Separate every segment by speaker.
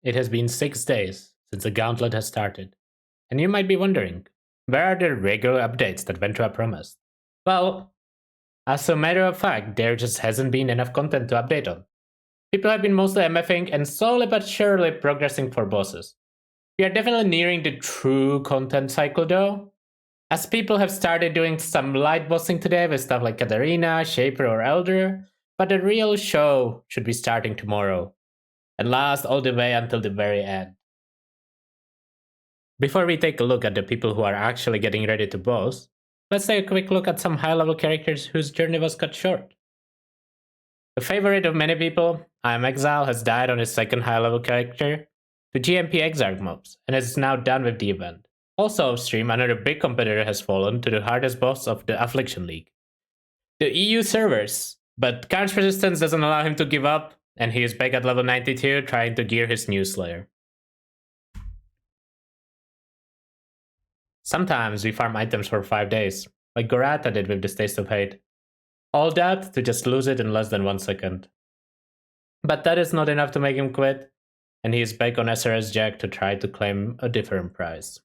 Speaker 1: It has been 6 days since the Gauntlet has started, and you might be wondering, where are the regular updates that Ventura promised? Well, as a matter of fact, there just hasn't been enough content to update on. People have been mostly MFing and slowly but surely progressing for bosses. We are definitely nearing the true content cycle though, as people have started doing some light bossing today with stuff like Katarina, Shaper, or Elder, but the real show should be starting tomorrow, and last all the way until the very end. Before we take a look at the people who are actually getting ready to boss, let's take a quick look at some high-level characters whose journey was cut short. The favorite of many people, Path of Exile, has died on his second high-level character, the GMP Exarch mobs, and is now done with the event. Also off-stream, another big competitor has fallen to the hardest boss of the Affliction League, the EU servers, but Karn's persistence doesn't allow him to give up, and he is back at level 92 trying to gear his new Slayer. Sometimes we farm items for 5 days, like Gorata did with the Taste of Hate. All that to just lose it in less than 1 second. But that is not enough to make him quit, and he is back on SRS Jack to try to claim a different prize.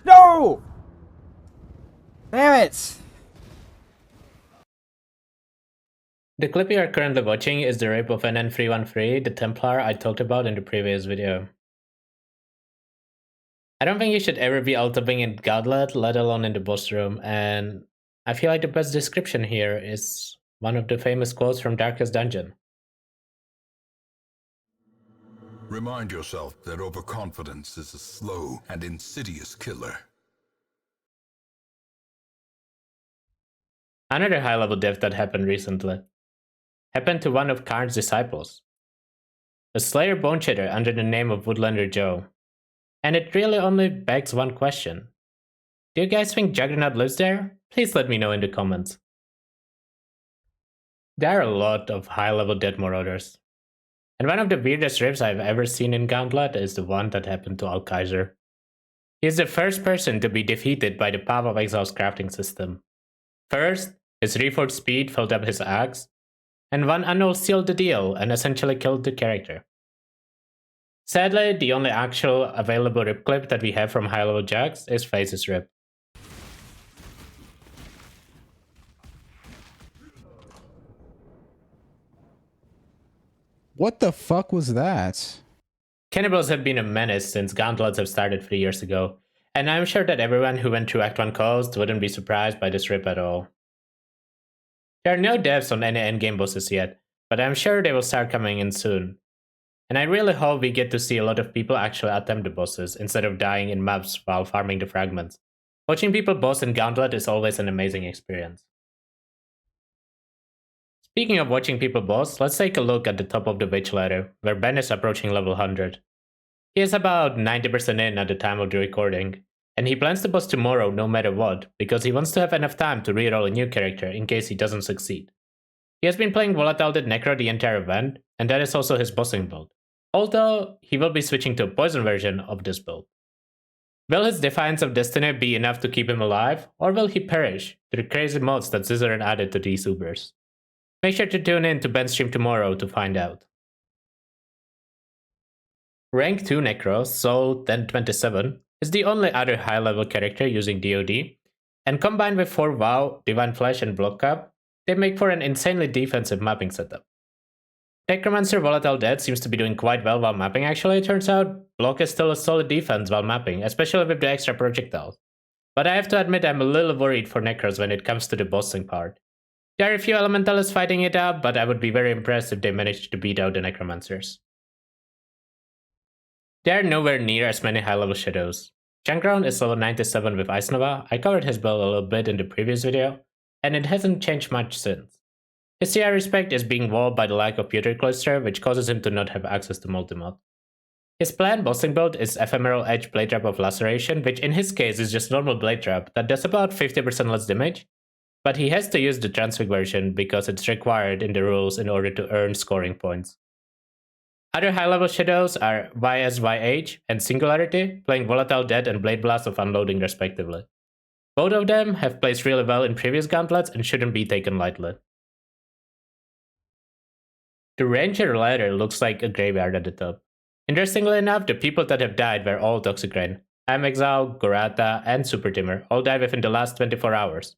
Speaker 2: No! Damn it!
Speaker 1: The clip you are currently watching is the rape of NN313, the Templar I talked about in the previous video. I don't think you should ever be auto-wing in Gauntlet, let alone in the boss room, and I feel like the best description here is one of the famous quotes from Darkest Dungeon.
Speaker 3: Remind yourself that overconfidence is a slow and insidious killer.
Speaker 1: Another high-level death that happened recently happened to one of Karn's disciples, a Slayer Bone Chitter under the name of Woodlander Joe. And it really only begs one question. Do you guys think Juggernaut lives there? Please let me know in the comments. There are a lot of high-level dead Marauders, and one of the weirdest rips I've ever seen in Gauntlet is the one that happened to Alkaiser. He is the first person to be defeated by the Path of Exile's crafting system. First, his reforged speed filled up his axe, and one Annul sealed the deal and essentially killed the character. Sadly, the only actual available rip clip that we have from high-level Jax is Face's rip.
Speaker 2: What the fuck was that?
Speaker 1: Cannibals have been a menace since Gauntlets have started 3 years ago, and I'm sure that everyone who went through Act 1 Coast wouldn't be surprised by this rip at all. There are no devs on any endgame bosses yet, but I'm sure they will start coming in soon. And I really hope we get to see a lot of people actually attempt the bosses instead of dying in maps while farming the fragments. Watching people boss in Gauntlet is always an amazing experience. Speaking of watching people boss, let's take a look at the top of the witch ladder, where Ben is approaching level 100. He is about 90% in at the time of the recording, and he plans to boss tomorrow no matter what, because he wants to have enough time to reroll a new character in case he doesn't succeed. He has been playing Volatile Dead Necro the entire event, and that is also his bossing build, although he will be switching to a poison version of this build. Will his Defiance of Destiny be enough to keep him alive, or will he perish to the crazy mods that Zizaran added to these Ubers? Make sure to tune in to Ben's stream tomorrow to find out. Rank 2 Necro, Soul 1027, is the only other high-level character using DoD, and combined with 4 WoW, Divine Flesh, and Block Cap, they make for an insanely defensive mapping setup. Necromancer Volatile Dead seems to be doing quite well while mapping actually, it turns out. Block is still a solid defense while mapping, especially with the extra projectiles. But I have to admit I'm a little worried for Necros when it comes to the bossing part. There are a few Elementalists fighting it out, but I would be very impressed if they managed to beat out the Necromancers. There are nowhere near as many high-level shadows. Junkground is level 97 with Ice Nova. I covered his build a little bit in the previous video, and it hasn't changed much since. His CR respect is being walled by the lack of Pewter Cloister, which causes him to not have access to multimod. His planned bossing build is Ephemeral Edge Blade Trap of Laceration, which in his case is just normal Blade Trap that does about 50% less damage, but he has to use the transfiguration because it's required in the rules in order to earn scoring points. Other high-level shadows are YSYH and Singularity, playing Volatile Death and Blade Blast of Unloading respectively. Both of them have placed really well in previous gauntlets and shouldn't be taken lightly. The Ranger ladder looks like a graveyard at the top. Interestingly enough, the people that have died were all Toxic Rain. Path of Exile, Gorata, and Super Timur all died within the last 24 hours.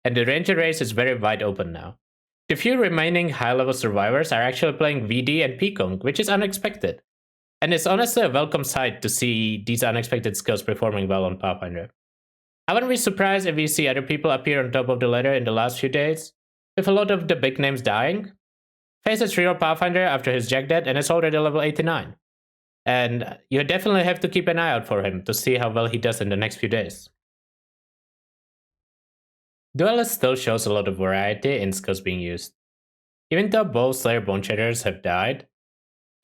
Speaker 1: And the Ranger race is very wide open now. The few remaining high-level survivors are actually playing VD and Pekong, which is unexpected. And it's honestly a welcome sight to see these unexpected skills performing well on Pathfinder. I wouldn't be surprised if we see other people appear on top of the ladder in the last few days, with a lot of the big names dying. Faces reroll Pathfinder after his Jack dead and is already level 89. And you definitely have to keep an eye out for him to see how well he does in the next few days. Duelist still shows a lot of variety in skills being used. Even though both Slayer Bone Shatters have died,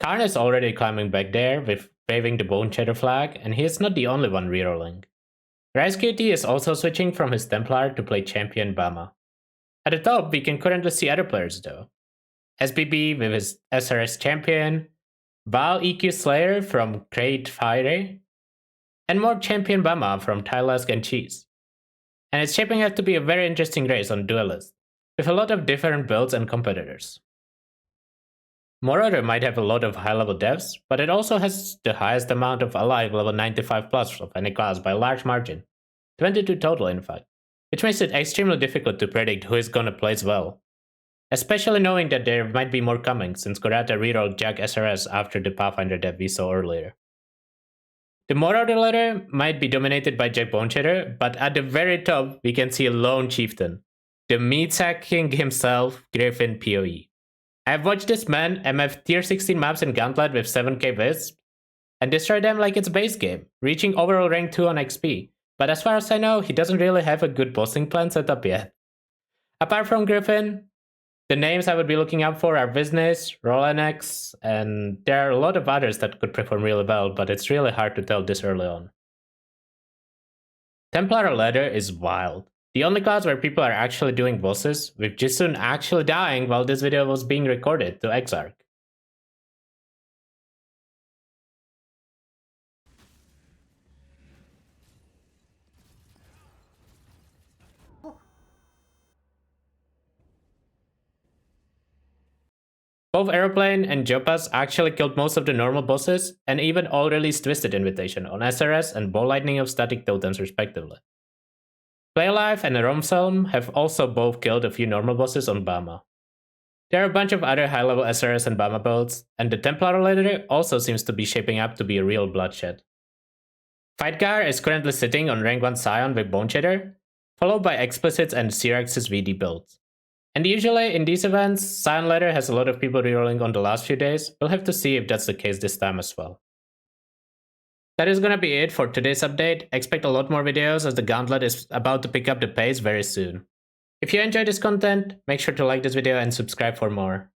Speaker 1: Karn is already climbing back there with waving the Bone Shatter flag, and he is not the only one rerolling. Rise QT is also switching from his Templar to play Champion Bama. At the top, we can currently see other players though. SBB with his SRS Champion, Val EQ Slayer from Great Fire, and more Champion Bama from Tylask and Cheese. And it's shaping up to be a very interesting race on Duelist, with a lot of different builds and competitors. Marauder might have a lot of high-level devs, but it also has the highest amount of alive level 95 plus of any class by a large margin, 22 total in fact, which makes it extremely difficult to predict who is gonna place well. Especially knowing that there might be more coming since Gorata rerolled Jack SRS after the Pathfinder dev we saw earlier. The Marauder ladder might be dominated by Jack Boneshatter, but at the very top we can see a lone chieftain, the meat-sack king himself, Griffin PoE. I've watched this man MF tier 16 maps in Gauntlet with 7k Wisp, and destroy them like it's base game, reaching overall rank 2 on XP, but as far as I know, he doesn't really have a good bossing plan set up yet. Apart from Griffin, the names I would be looking out for are Business, Rolenex, and there are a lot of others that could perform really well, but it's really hard to tell this early on. Templar ladder is wild. The only class where people are actually doing bosses, with Jisun actually dying while this video was being recorded to Exarch. Both Aeroplane and Jopas actually killed most of the normal bosses, and even all released Twisted Invitation on SRS and Ball Lightning of Static Totems respectively. Playalife and Romselm have also both killed a few normal bosses on Bama. There are a bunch of other high-level SRS and Bama builds, and the Templar ladder also seems to be shaping up to be a real bloodshed. Fightgar is currently sitting on rank 1 Scion with Bone Shatter, followed by Explicits and Syrax's VD builds. And usually in these events, Scion ladder has a lot of people rerolling on the last few days. We'll have to see if that's the case this time as well. That is gonna be it for today's update. Expect a lot more videos as the Gauntlet is about to pick up the pace very soon. If you enjoyed this content, make sure to like this video and subscribe for more.